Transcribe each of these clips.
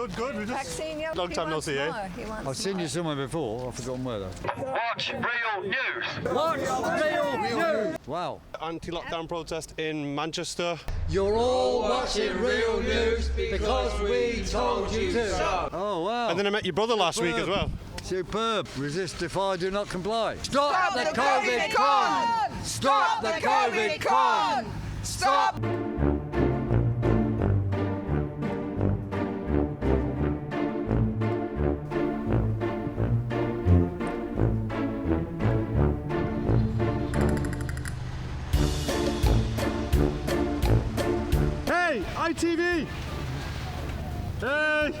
Good. We just long time no see, eh? I've seen you somewhere before. I've forgotten where though. Watch Reel Knewz. Watch Reel Knewz. Wow. Anti-lockdown protest in Manchester. You're all watching Reel Knewz because we told you to. Oh wow. And then I met your brother last week as well. Superb. Resist, defy, do not comply. Stop the COVID con! Stop the COVID con! Stop! Hey, ITV! Hey!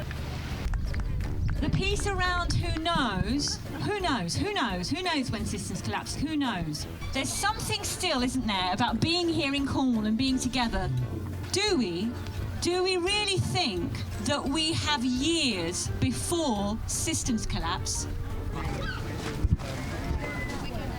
The piece around who knows when systems collapse, who knows? There's something still, isn't there, about being here in Cornwall and being together. Do we really think that we have years before systems collapse?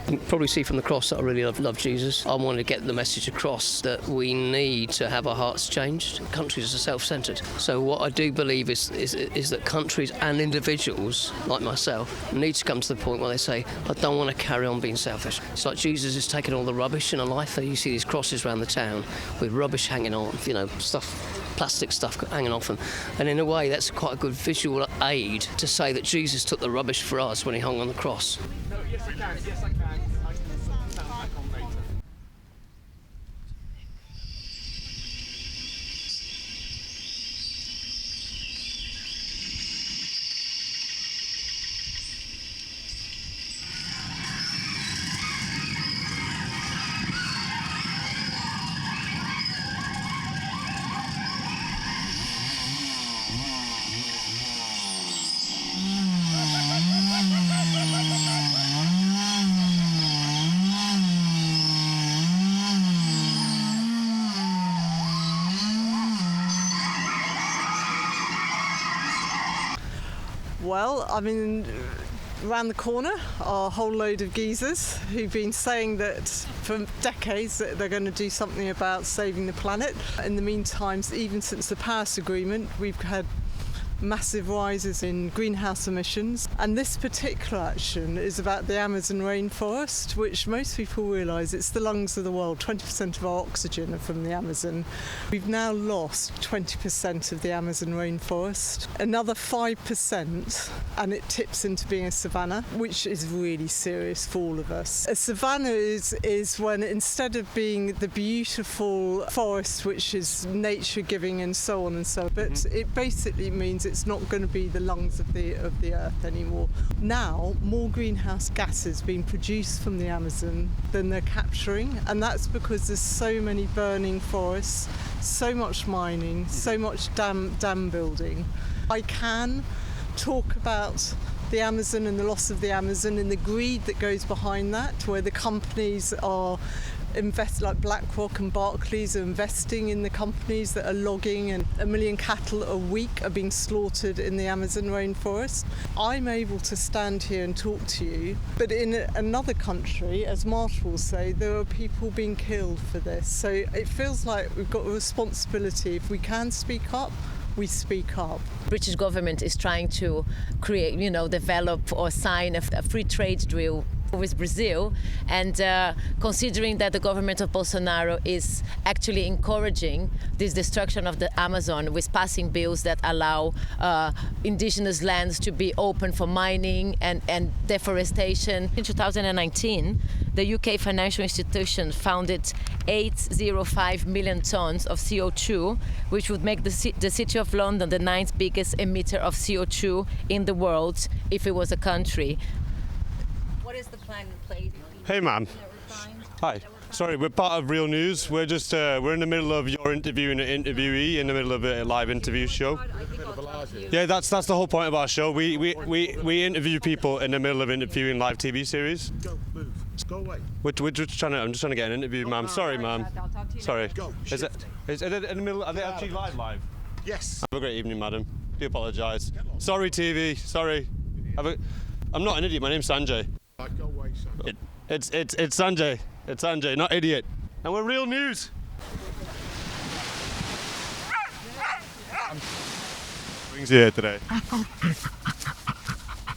You can probably see from the cross that I really love Jesus. I want to get the message across that we need to have our hearts changed. Countries are self-centred. So what I do believe is that countries and individuals, like myself, need to come to the point where they say, I don't want to carry on being selfish. It's like Jesus is taking all the rubbish in a life. You see these crosses around the town with rubbish hanging on, plastic stuff hanging off them. And in a way, that's quite a good visual aid to say that Jesus took the rubbish for us when he hung on the cross. No, yes, I can. I can stand back on later. Well, I mean, around the corner are a whole load of geezers who've been saying that for decades that they're going to do something about saving the planet. In the meantime, even since the Paris Agreement, we've had massive rises in greenhouse emissions, and this particular action is about the Amazon rainforest, which most people realise it's the lungs of the world. 20% of our oxygen are from the Amazon. We've now lost 20% of the Amazon rainforest, another 5%, and it tips into being a savanna, which is really serious for all of us. A savanna is when, instead of being the beautiful forest which is nature giving and so on and so on, but it basically means it's not going to be the lungs of the earth anymore. Now, more greenhouse gases being produced from the Amazon than they're capturing, and that's because there's so many burning forests, so much mining, so much dam building. I can talk about the Amazon and the loss of the Amazon and the greed that goes behind that, where the companies are like BlackRock and Barclays are investing in the companies that are logging, and 1 million cattle a week are being slaughtered in the Amazon rainforest. I'm able to stand here and talk to you, but in another country, as Marsh will say, there are people being killed for this. So it feels like we've got a responsibility. If we can speak up, we speak up. British government is trying to create, develop or sign a free trade deal with Brazil, and considering that the government of Bolsonaro is actually encouraging this destruction of the Amazon with passing bills that allow indigenous lands to be open for mining and deforestation. In 2019, the UK financial institution founded 805 million tons of CO2, which would make the City of London the 9th biggest emitter of CO2 in the world if it was a country. What is the plan in place? Hey, ma'am. Hi. Sorry, we're part of Reel Knewz. We're just we're in the middle of your interviewing an interviewee in the middle of a live interview show. Yeah, that's the whole point of our show. We interview people in the middle of interviewing live TV series. Go, move. Go away. We're just trying to get an interview, ma'am. Sorry, ma'am. Sorry. Go. Is it in the middle? Are they actually live? Yes. Have a great evening, madam. Do apologise. Sorry, TV. Sorry. I'm not an idiot. My name's Sanjay. Go away, son. It's Sanjay. It's Sanjay, not idiot. And we're Reel Knewz. brings you here today?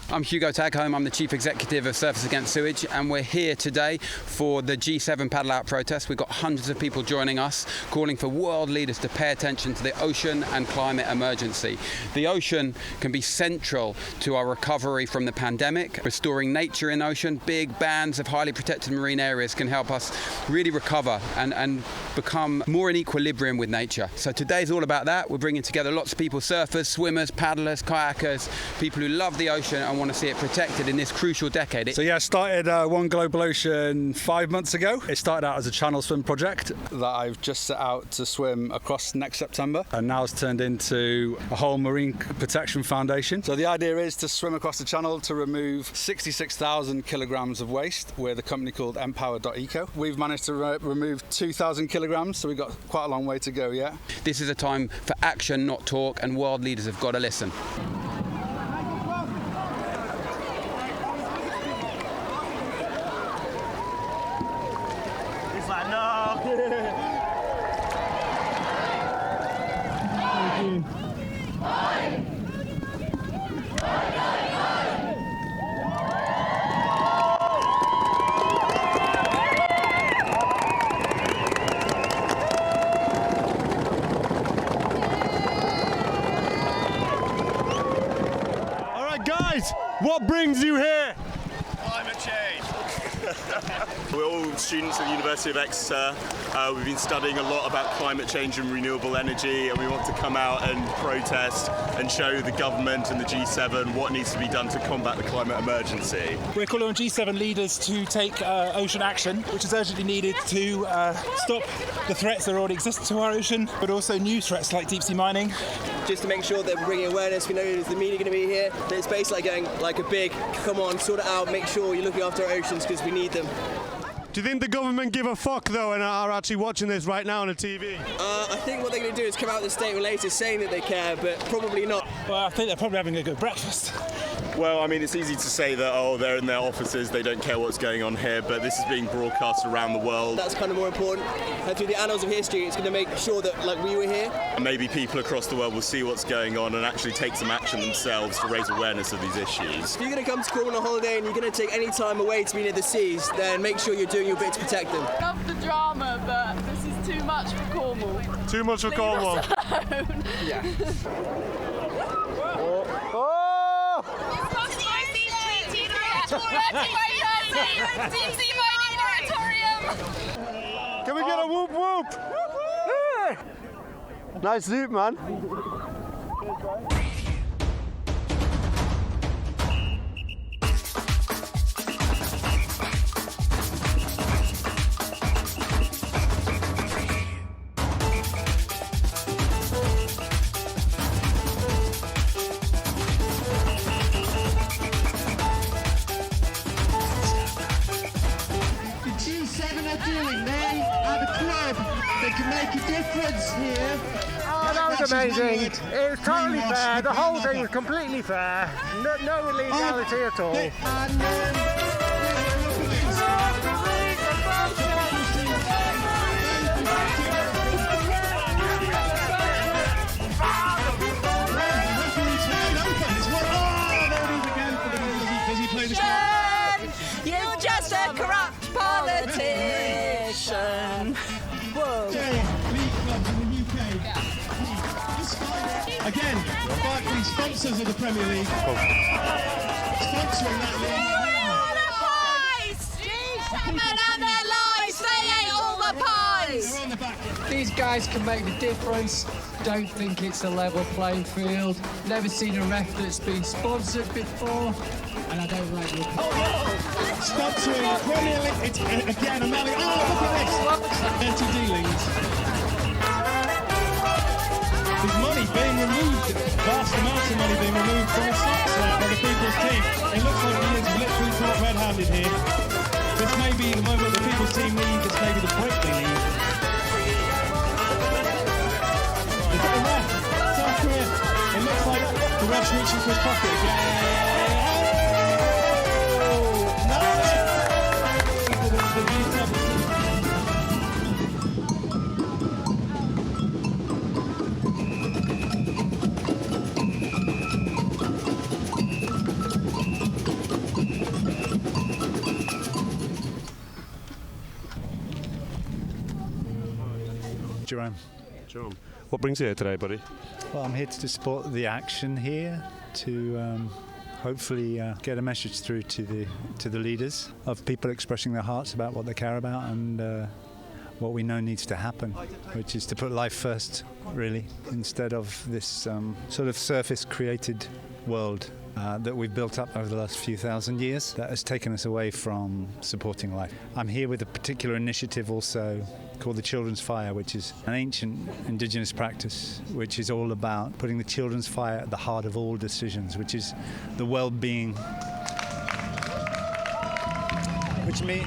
I'm Hugo Taghome, I'm the Chief Executive of Surfers Against Sewage, and we're here today for the G7 paddle out protest. We've got hundreds of people joining us, calling for world leaders to pay attention to the ocean and climate emergency. The ocean can be central to our recovery from the pandemic. Restoring nature in ocean, big bands of highly protected marine areas can help us really recover and become more in equilibrium with nature. So today's all about that. We're bringing together lots of people, surfers, swimmers, paddlers, kayakers, people who love the ocean and want to see it protected in this crucial decade. So yeah, I started One Global Ocean 5 months ago. It started out as a channel swim project that I've just set out to swim across next September, and now it's turned into a whole marine protection foundation. So the idea is to swim across the channel to remove 66,000 kilograms of waste with a company called Empower.eco. We've managed to remove 2,000 kilograms, so we've got quite a long way to go yet. This is a time for action, not talk, and world leaders have got to listen. Guys, what brings you here? Climate change. We're all students at the University of Exeter. We've been studying a lot about climate change and renewable energy, and we want to come out and protest and show the government and the G7 what needs to be done to combat the climate emergency. We're calling on G7 leaders to take ocean action, which is urgently needed to stop the threats that already exist to our ocean, but also new threats like deep sea mining. Just to make sure that we're bringing awareness. We know there's the media going to be here, but it's basically going like a big, come on, sort it out, make sure you're looking after our oceans because we need them. Do you think the government give a fuck though and are actually watching this right now on the TV? I think what they're going to do is come out with a statement later saying that they care, but probably not. Well, I think they're probably having a good breakfast. Well, I mean, it's easy to say that, oh, they're in their offices, they don't care what's going on here, but this is being broadcast around the world. That's kind of more important. And through the annals of history, it's going to make sure that, like, we were here. And maybe people across the world will see what's going on and actually take some action themselves to raise awareness of these issues. If you're going to come to Cornwall on a holiday and you're going to take any time away to be near the seas, then make sure you're doing your bit to protect them. I love the drama, but this is too much for Cornwall. Too much for Cornwall? Yeah. Can we get a whoop whoop? Nice loop, man. They can make a difference here. Oh, that was amazing. It was totally fair. The whole thing was completely fair. No illegality at all. You're just a corrupt politician. Whoa. Again, the sponsors of the Premier League. Sponsoring that league. And their lies, they ate all the pies. These guys can make the difference. Don't think it's a level playing field. Never seen a ref that's been sponsored before. And I don't like it. Sponsoring Premier League. It's again a Mali. Oh, look at this. Dirty dealings. There's money being removed. Vast amounts of money being removed from the socks by the people's team. It looks like he is literally caught red-handed here. This may be the moment the people's team leave. This may be the point they leave. They've got a ref. South Korea. It looks like the ref's reaching for his pocket again. Jerome. Jerome. What brings you here today, buddy? Well, I'm here to support the action here, to hopefully get a message through to the leaders of people expressing their hearts about what they care about and what we know needs to happen, which is to put life first, really, instead of this sort of surface-created world that we've built up over the last few thousand years that has taken us away from supporting life. I'm here with a particular initiative also called the Children's Fire, which is an ancient indigenous practice which is all about putting the children's fire at the heart of all decisions, which is the well-being, which means...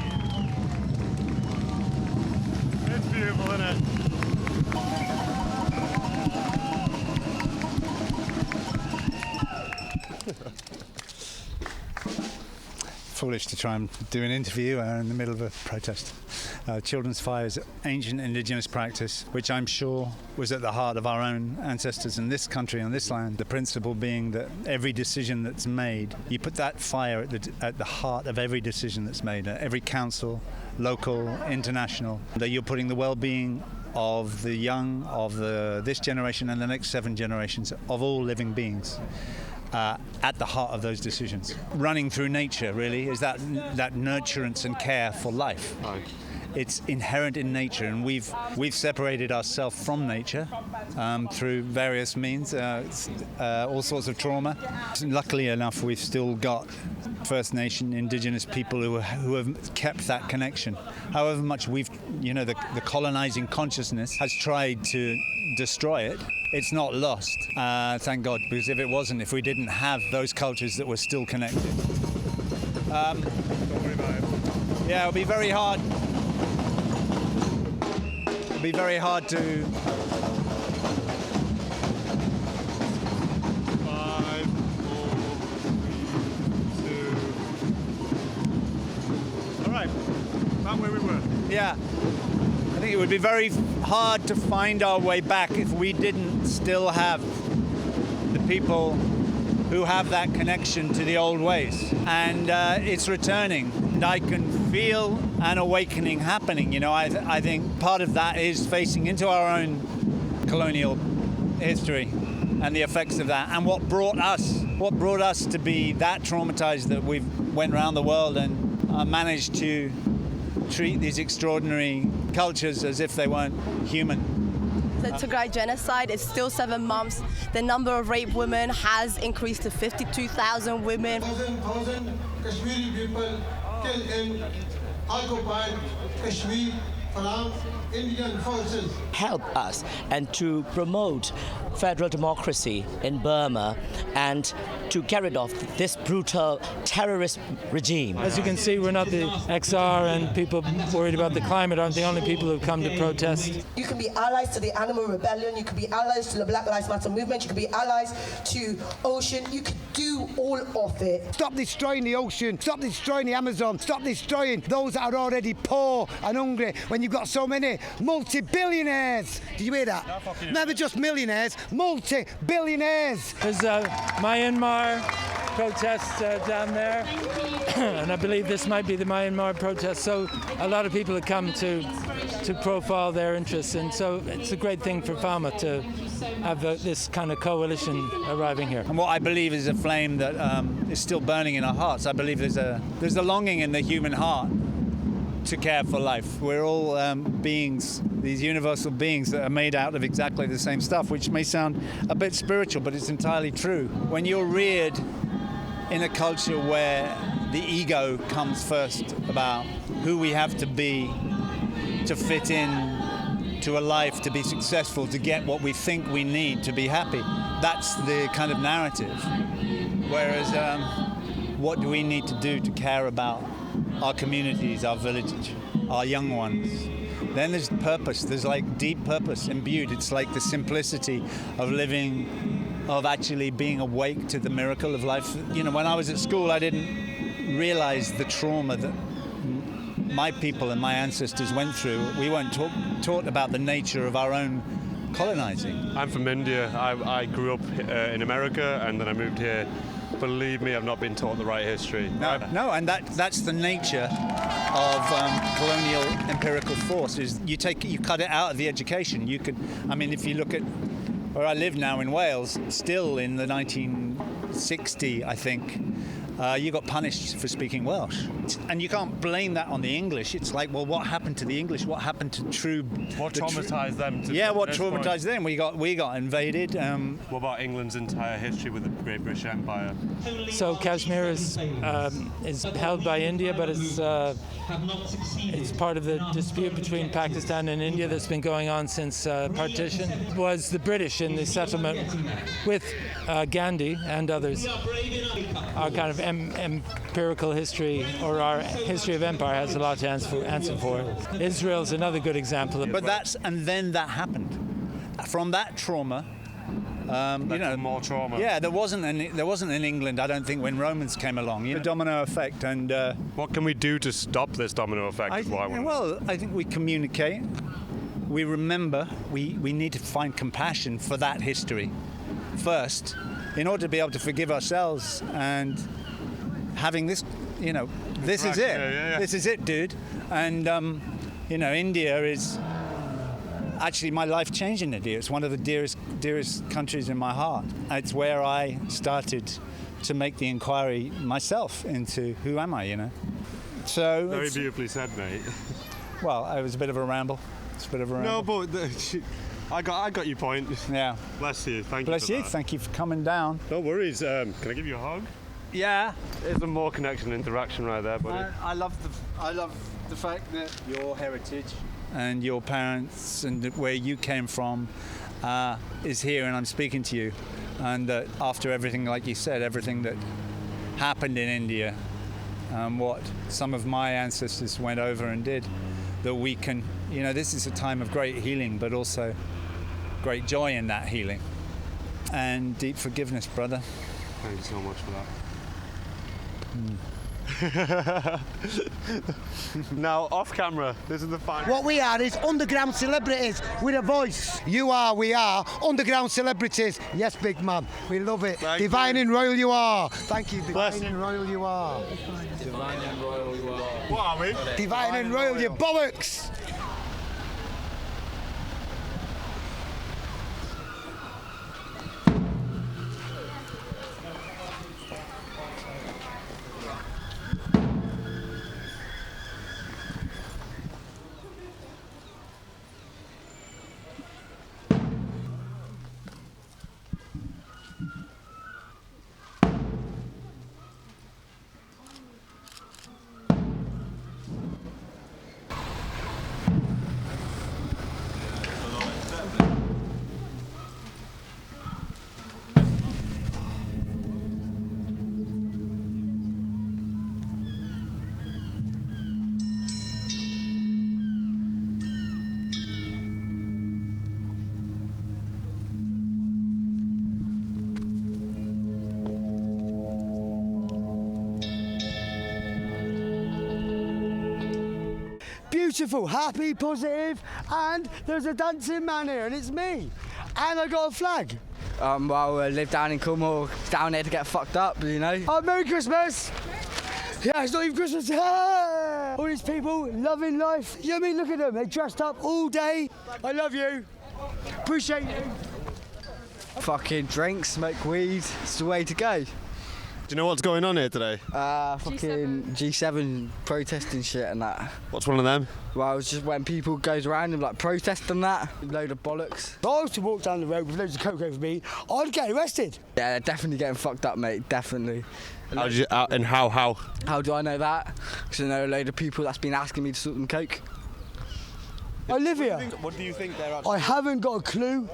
It's beautiful, isn't it? Foolish to try and do an interview in the middle of a protest. Children's Fire is ancient indigenous practice, which I'm sure was at the heart of our own ancestors in this country, on this land. The principle being that every decision that's made, you put that fire at the heart of every decision that's made, every council, local, international, that you're putting the well-being of the young, of this generation and the next 7 generations, of all living beings. At the heart of those decisions. Running through nature, really, is that nurturance and care for life. Aye. It's inherent in nature, and we've separated ourselves from nature through various means, all sorts of trauma. Luckily enough, we've still got First Nation, Indigenous people who have kept that connection. However much the colonizing consciousness has tried to destroy it, it's not lost, thank God, because if it wasn't, if we didn't have those cultures that were still connected. Don't worry about it. Yeah, it'll be very hard. It'll be very hard to... 5, 4, 3, 2... All right, back where we were. Yeah. I think it would be very hard to find our way back if we didn't still have the people who have that connection to the old ways. And it's returning. And I can feel an awakening happening. You know, I think part of that is facing into our own colonial history and the effects of that. And what brought us to be that traumatized that we went around the world and managed to treat these extraordinary cultures as if they weren't human. The Tigray genocide is still 7 months. The number of raped women has increased to 52,000 women. Kashmiri people killed in occupied Kashmir from Indian forces. Help us and to promote federal democracy in Burma and to carry off this brutal terrorist regime. As you can see, we're not the XR and people worried about the climate aren't the only people who've come to protest. You can be allies to the animal rebellion, you can be allies to the Black Lives Matter movement, you can be allies to ocean, you can do all of it. Stop destroying the ocean, stop destroying the Amazon, stop destroying those that are already poor and hungry when you've got so many multi-billionaires. Did you hear that? Never just millionaires, multi-billionaires. There's Myanmar protests down there, and I believe this might be the Myanmar protest. So a lot of people have come to profile their interests, and so it's a great thing for Falmouth to have this kind of coalition arriving here. And what I believe is a flame that is still burning in our hearts. I believe there's a longing in the human heart to care for life. We're all beings, these universal beings that are made out of exactly the same stuff, which may sound a bit spiritual, but it's entirely true. When you're reared in a culture where the ego comes first about who we have to be to fit in to a life, to be successful, to get what we think we need to be happy, that's the kind of narrative. Whereas what do we need to do to care about our communities, our villages, our young ones? Then there's purpose. There's like deep purpose imbued. It's like the simplicity of living, of actually being awake to the miracle of life. You know, when I was at school, I didn't realize the trauma that my people and my ancestors went through. We weren't taught about the nature of our own colonizing. I'm from India. I grew up in America and then I moved here. Believe me, I've not been taught the right history. No, and that's the nature of colonial empirical force. Is you cut it out of the education. If you look at where I live now in Wales, still in the 1960, I think, you got punished for speaking Welsh. And you can't blame that on the English. It's like, well, what happened to the English? What happened to What traumatised them? What traumatised them? We got invaded. What about England's entire history with the Great British Empire? So Kashmir is held by India, but it's part of the dispute between Pakistan and India that's been going on since partition. It was the British in the settlement with Gandhi and others. Our kind of empirical history, or our history of empire, has a lot to answer for. Israel's another good example. Then that happened. From that trauma, more trauma. Yeah, there wasn't in England, I don't think, when Romans came along. The domino effect, and what can we do to stop this domino effect? I think we communicate. We remember. We need to find compassion for that history first, in order to be able to forgive ourselves and having this. This is it. Yeah. This is it, dude. And India is. Actually, my life changed in India. It's one of the dearest countries in my heart. It's where I started to make the inquiry myself into who am I, So very beautifully said, mate. Well, it was a bit of a ramble. No, but I got your point. Yeah. Bless you. Thank you. Bless you. Thank you for coming down. No worries. Can I give you a hug? Yeah. There's a more connection and interaction right there, buddy. I love the fact that your heritage and your parents and where you came from is here, and I'm speaking to you, and that after everything, like you said, everything that happened in India, what some of my ancestors went over and did, that we can, this is a time of great healing, but also great joy in that healing and deep forgiveness, brother. Thank you so much for that. Now, off camera, this is the final. What we are is underground celebrities with a voice. We are underground celebrities. Yes, big man, we love it. Divine and royal you are. Thank you, divine and royal you are. Divine and royal you are. What are we? Divine and royal, you bollocks. Beautiful, happy, positive, and there's a dancing man here, and it's me. And I got a flag. I live down in Cornwall, down here to get fucked up, Oh, Merry Christmas! Yeah, it's not even Christmas. Ah! All these people loving life. You know what I mean? Look at them, they dressed up all day. I love you. Appreciate you. Fucking drink, smoke weed, it's the way to go. Do you know what's going on here today? Fucking G7 protesting shit and that. What's one of them? Well, it's just when people goes around and protest and that. Load of bollocks. If I was to walk down the road with loads of coke over me, I'd get arrested. Yeah, they're definitely getting fucked up, mate, definitely. And how? How do I know that? Because I know a load of people that's been asking me to sort them coke. I live here. What do you think they're up to? I haven't got a clue.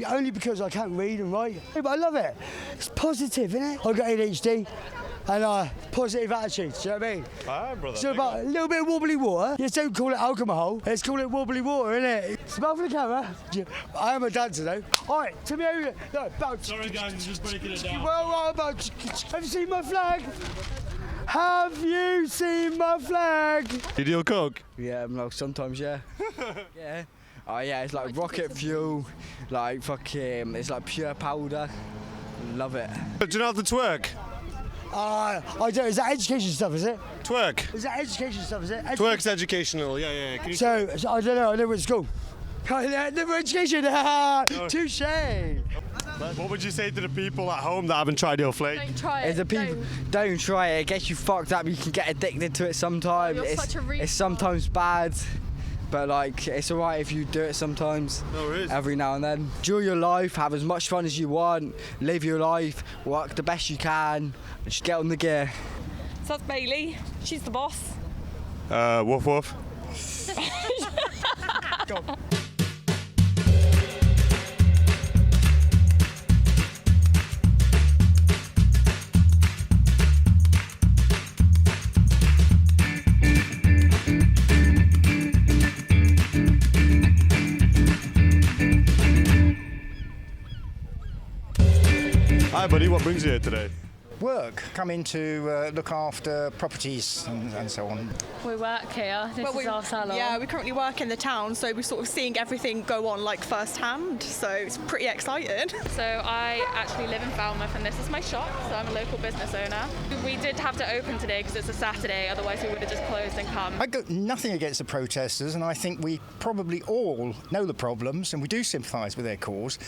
Only because I can't read and write. But I love it. It's positive, isn't it? I've got ADHD and positive attitude. Do you know what I mean? Ah, brother. So about a little bit of wobbly water. Just don't call it alcohol. Let's call it wobbly water, innit? Smile for the camera. I am a dancer though. All right, to me over. No, about. Sorry guys, I'm just breaking it down. Well, about. Have you seen my flag? Have you seen my flag? You deal coke? Yeah, sometimes, yeah. Yeah. Oh yeah, it's like rocket fuel, like fucking, it's like pure powder. Love it. Do you know how to twerk? I don't. Is that education stuff? Is it? Twerk. Is that education stuff? Is it? Twerk's educational. Yeah. Can you So I don't know. I never went to school. Never education. Touche. What would you say to the people at home that haven't tried your flake? Don't try it. Don't try it. It gets you fucked up. You can get addicted to it sometimes. You're such a It's sometimes bad, but like it's alright if you do it sometimes. No, it is. Every now and then. Enjoy your life. Have as much fun as you want. Live your life. Work the best you can. Just get on the gear. So that's Bailey. She's the boss. Woof woof. Hi buddy, what brings you here today? Work, come in to look after properties and so on. We work here. This is our salon. Yeah, we currently work in the town, so we're sort of seeing everything go on like firsthand. So it's pretty exciting. So I actually live in Falmouth, and this is my shop. So I'm a local business owner. We did have to open today because it's a Saturday. Otherwise, we would have just closed and come. I got nothing against the protesters, and I think we probably all know the problems, and we do sympathise with their cause.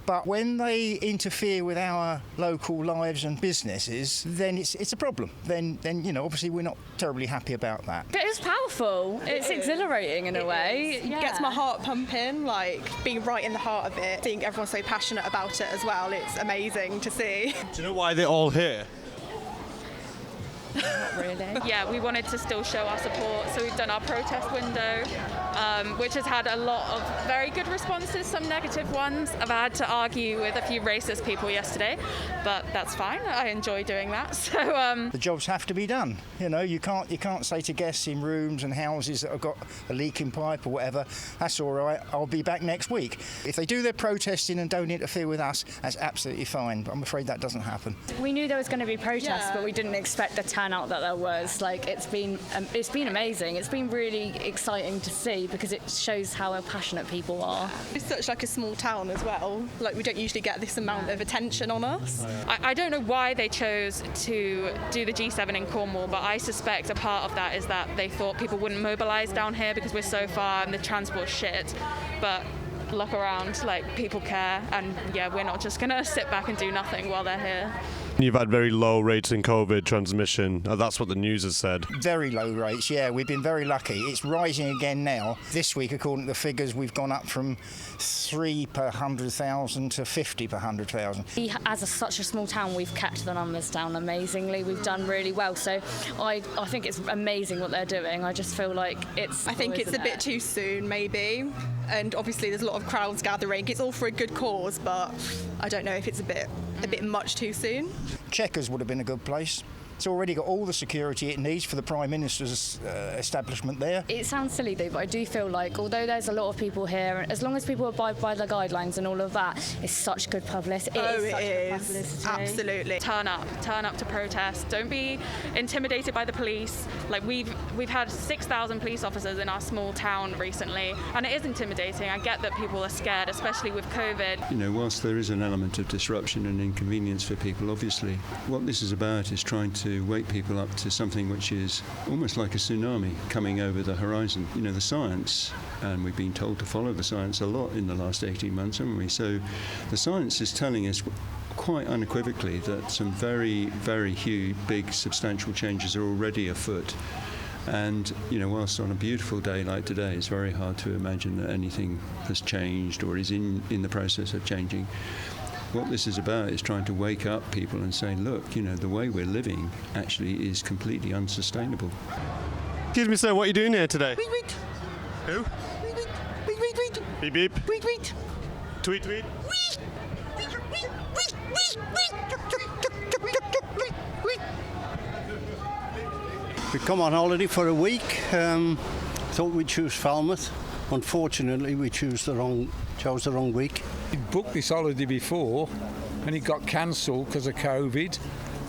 But when they interfere with our local lives and businesses, then it's a problem. Then obviously we're not terribly happy about that. But it's powerful. It's exhilarating in a way. It gets my heart pumping, like being right in the heart of it. Seeing everyone so passionate about it as well, it's amazing to see. Do you know why they're all here? Not really. Yeah, we wanted to still show our support, so we've done our protest window, which has had a lot of very good responses, some negative ones. I've had to argue with a few racist people yesterday, but that's fine. I enjoy doing that. So the jobs have to be done. You can't say to guests in rooms and houses that have got a leaking pipe or whatever, that's all right, I'll be back next week. If they do their protesting and don't interfere with us, that's absolutely fine, but I'm afraid that doesn't happen. We knew there was going to be protests, but we didn't expect the turnout that there was. Like it's been amazing. It's been really exciting to see because it shows how passionate people are. It's such like a small town as well. Like we don't usually get this amount of attention on us. I don't know why they chose to do the G7 in Cornwall, but I suspect a part of that is that they thought people wouldn't mobilise down here because we're so far and the transport's shit. But look around, like people care, and yeah, we're not just gonna sit back and do nothing while they're here. You've had very low rates in COVID transmission. That's what the news has said. Very low rates, yeah. We've been very lucky. It's rising again now. This week, according to the figures, we've gone up from 3 per 100,000 to 50 per 100,000. As such a small town, we've kept the numbers down amazingly. We've done really well. So I think it's amazing what they're doing. I just feel like it's... I think it's a bit too soon, maybe. And obviously there's a lot of crowds gathering. It's all for a good cause, but I don't know if it's a bit much too soon. Chequers would have been a good place. It's already got all the security it needs for the Prime Minister's establishment there. It sounds silly though, but I do feel like although there's a lot of people here, as long as people abide by the guidelines and all of that, it's such good publicity. It is. Absolutely. Turn up to protest. Don't be intimidated by the police. Like we've had 6,000 police officers in our small town recently, and it is intimidating. I get that people are scared, especially with COVID. Whilst there is an element of disruption and inconvenience for people, obviously, what this is about is trying to wake people up to something which is almost like a tsunami coming over the horizon. The science, and we've been told to follow the science a lot in the last 18 months, haven't we? So the science is telling us quite unequivocally that some very, very huge, big, substantial changes are already afoot. And, whilst on a beautiful day like today, it's very hard to imagine that anything has changed or is in the process of changing. What this is about is trying to wake up people and say, look, the way we're living actually is completely unsustainable. Excuse me, sir, what are you doing here today? Tweet, tweet. Who? Tweet, tweet. Tweet, tweet, tweet. Beep, beep. Tweet, tweet. Tweet, tweet. We come on holiday for a week. Thought we'd choose Falmouth. Unfortunately, we chose the wrong week. We booked this holiday before, and it got cancelled because of COVID.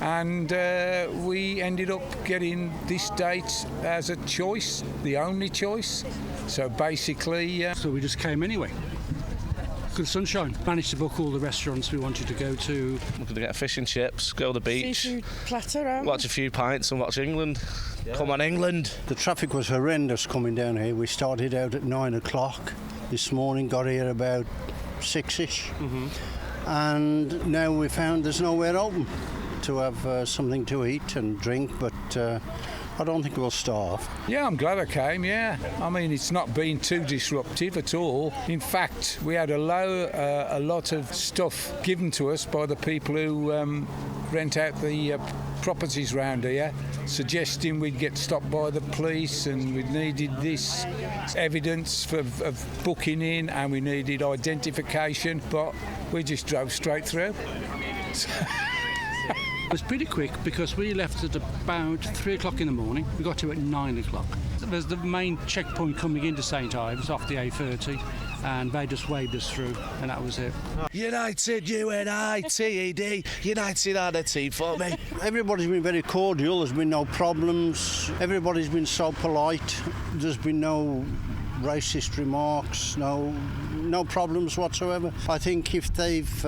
And we ended up getting this date as a choice, the only choice. So basically... So we just came anyway. good sunshine. Managed to book all the restaurants we wanted to go to. We're going to get fish and chips, go to the beach, seafood platter, watch a few pints and watch England. Yeah. Come on, England. The traffic was horrendous coming down here. We started out at 9 o'clock this morning, got here about 6ish, and now we found there's nowhere open to have something to eat and drink, but I don't think we'll starve. Yeah, I'm glad I came, yeah. I mean, it's not been too disruptive at all. In fact, we had a lot of stuff given to us by the people who rent out the properties round here, suggesting we'd get stopped by the police and we needed this evidence of booking in and we needed identification, but we just drove straight through. It was pretty quick because we left at about 3 o'clock in the morning. We got to at 9 o'clock. There's the main checkpoint coming into Saint Ives off the A30, and they just waved us through, and that was it. United, U-N-I-T-E-D, United are the team for me. Everybody's been very cordial, there's been no problems, everybody's been so polite, there's been no racist remarks, no problems whatsoever. I think if they've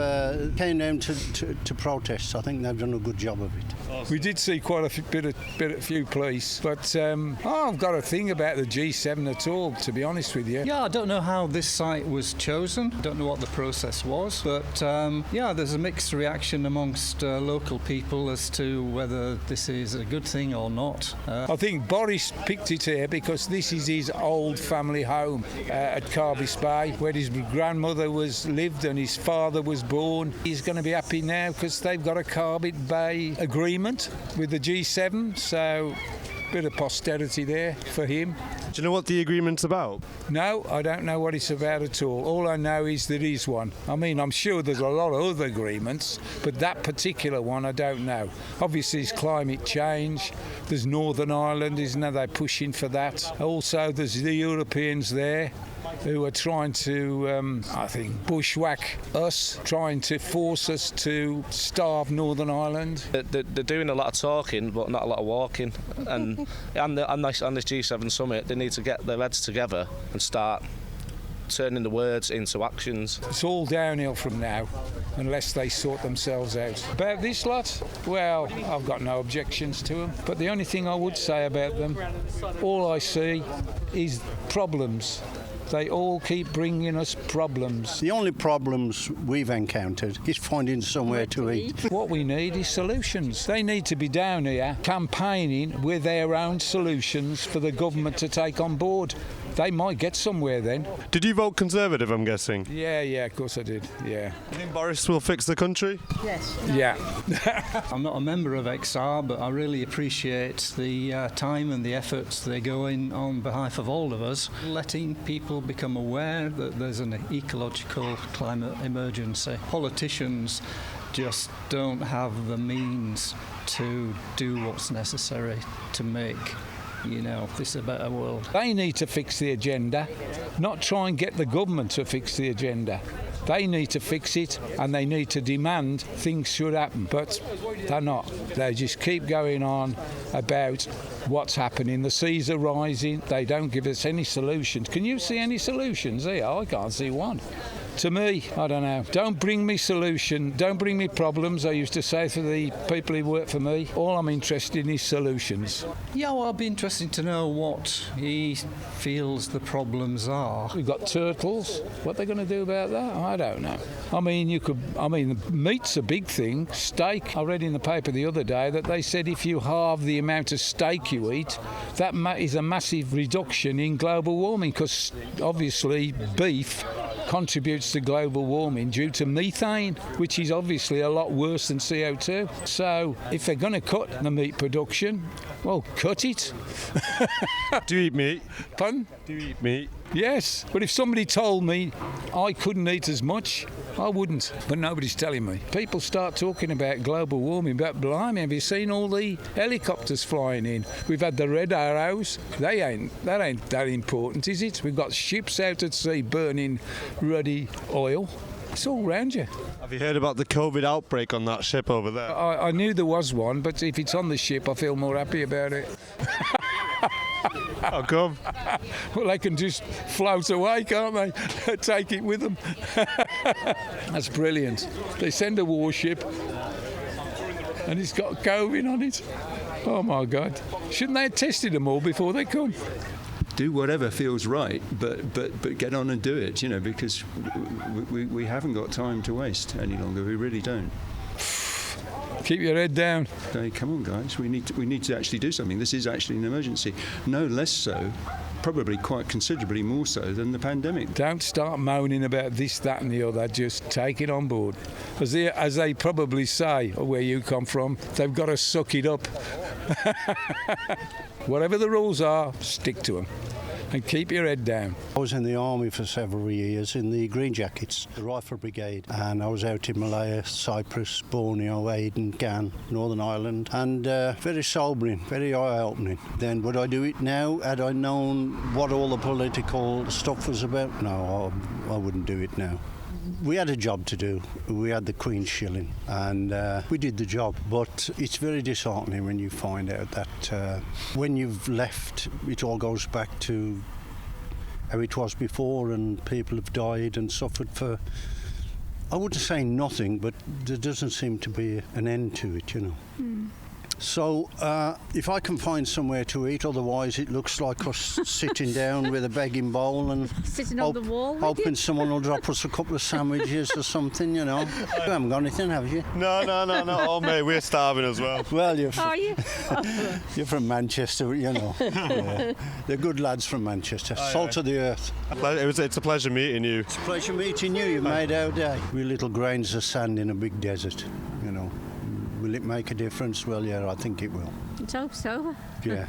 came down to protest, I think they've done a good job of it. Awesome. We did see quite a few police, but I've got a thing about the G7 at all, to be honest with you. Yeah, I don't know how this site was chosen. I don't know what the process was, but yeah, there's a mixed reaction amongst local people as to whether this is a good thing or not. I think Boris picked it here because this is his old family home at Carbis Bay, where his grandmother lived and his father was born. He's going to be happy now because they've got a Carbis Bay agreement with the G7, so bit of posterity there for him. Do you know what the agreement's about? No, I don't know what it's about at all. All I know is there is one. I mean, I'm sure there's a lot of other agreements, but that particular one I don't know. Obviously, it's climate change. There's Northern Ireland, isn't there? They're pushing for that. Also, there's the Europeans there who are trying to, I think, bushwhack us, trying to force us to starve Northern Ireland. They're doing a lot of talking, but not a lot of walking. And on this G7 summit, they need to get their heads together and start turning the words into actions. It's all downhill from now, unless they sort themselves out. About this lot, well, I've got no objections to them. But the only thing I would say about them, all I see is problems. They all keep bringing us problems. The only problems we've encountered is finding somewhere to eat. What we need is solutions. They need to be down here campaigning with their own solutions for the government to take on board. They might get somewhere then. Did you vote Conservative, I'm guessing? Yeah, of course I did, yeah. You think Boris will fix the country? Yes. Yeah. I'm not a member of XR, but I really appreciate the time and the efforts they go in on behalf of all of us, letting people become aware that there's an ecological climate emergency. Politicians just don't have the means to do what's necessary to make this a better world. They need to fix the agenda, not try and get the government to fix the agenda. They need to fix it and they need to demand things should happen, but they're not. They just keep going on about what's happening. The seas are rising. They don't give us any solutions. Can you see any solutions here? I can't see one. To me, I don't know. Don't bring me solution. Don't bring me problems. I used to say to the people who work for me, all I'm interested in is solutions. Yeah, well, I'd be interested to know what he feels the problems are. We've got turtles. What are they going to do about that? I don't know. I mean, meat's a big thing. Steak. I read in the paper the other day that they said if you halve the amount of steak you eat, that is a massive reduction in global warming because obviously beef contributes to global warming due to methane, which is obviously a lot worse than CO2. So if they're going to cut the meat production, well, cut it. Do you eat meat? Pardon? Do you eat meat? Yes, but if somebody told me I couldn't eat as much, I wouldn't. But nobody's telling me. People start talking about global warming, but blimey, have you seen all the helicopters flying in? We've had the red arrows. That ain't that important, is it? We've got ships out at sea burning ruddy oil. It's all round you. Have you heard about the COVID outbreak on that ship over there? I knew there was one, but if it's on the ship, I feel more happy about it. How come? Well, they can just float away, can't they? Take it with them. That's brilliant. They send a warship and it's got COVID on it. Oh, my God. Shouldn't they have tested them all before they come? Do whatever feels right, but get on and do it, you know, because we haven't got time to waste any longer. We really don't. Keep your head down. Hey, come on, guys. We need to actually do something. This is actually an emergency. No less so, probably quite considerably more so than the pandemic. Don't start moaning about this, that and the other. Just take it on board. As they probably say, where you come from, they've got to suck it up. Whatever the rules are, stick to them. And keep your head down. I was in the army for several years in the Green Jackets, the Rifle Brigade, and I was out in Malaya, Cyprus, Borneo, Aden, Gan, Northern Ireland, and very sobering, very eye-opening. Then would I do it now? Had I known what all the political stuff was about? No, I wouldn't do it now. We had a job to do. We had the Queen's shilling and we did the job. But it's very disheartening when you find out that when you've left, it all goes back to how it was before, and people have died and suffered for, I wouldn't say nothing, but there doesn't seem to be an end to it, you know. Mm. So if I can find somewhere to eat, otherwise it looks like us sitting down with a begging bowl and sitting on the wall, hoping someone will drop us a couple of sandwiches or something, you know. You haven't got anything, have you? No, not all, mate. We're starving as well. Well, are you? You're from Manchester, you know. Yeah. They're good lads from Manchester. Salt of the earth. It's a pleasure meeting you. It's a pleasure meeting you. You've made our day. We're little grains of sand in a big desert, you know. Will it make a difference? Well, yeah, I think it will. Let's hope so. Yeah.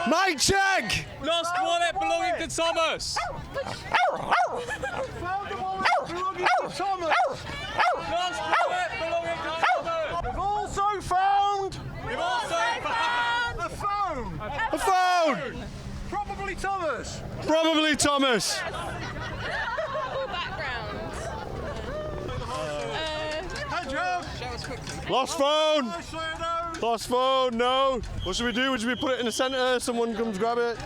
Mike check! Lost wallet belonging to Thomas! Found the wallet belonging to Thomas! Lost wallet belonging to Thomas! We've also found... a phone! A phone! Probably Thomas! Probably Thomas! Hey, Joe! Show us quickly. Lost phone! Lost phone, no. What should we do? Should we put it in the centre? Someone comes grab it.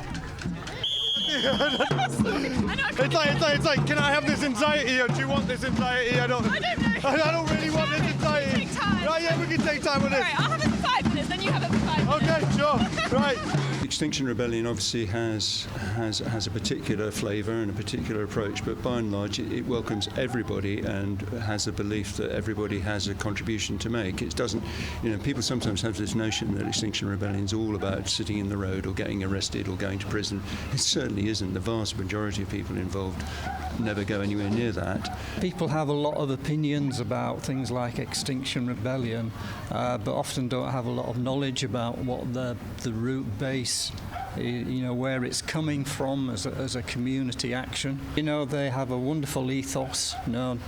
It's like, can I have this anxiety or do you want this anxiety? I don't know. I don't really want this anxiety. Take time. Right, yeah, we can take time with it. Alright, I'll have it for 5 minutes, then you have it for 5 minutes. Okay, sure. Right. Extinction Rebellion obviously has a particular flavour and a particular approach, but by and large it welcomes everybody and has a belief that everybody has a contribution to make. It doesn't, people sometimes have this notion that Extinction Rebellion is all about sitting in the road or getting arrested or going to prison. It certainly isn't. The vast majority of people involved never go anywhere near that. People have a lot of opinions about things like Extinction Rebellion, but often don't have a lot of knowledge about what the root base you know, where it's coming from as a community action. You know, they have a wonderful ethos, no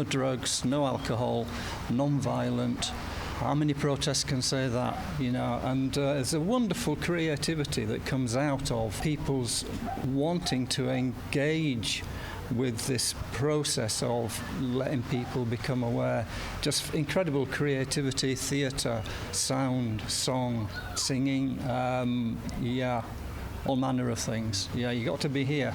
drugs, no alcohol, non-violent. How many protests can say that, you know? And there's a wonderful creativity that comes out of people's wanting to engage with this process of letting people become aware. Just incredible creativity, theatre, sound, song, singing, all manner of things. Yeah, you got to be here.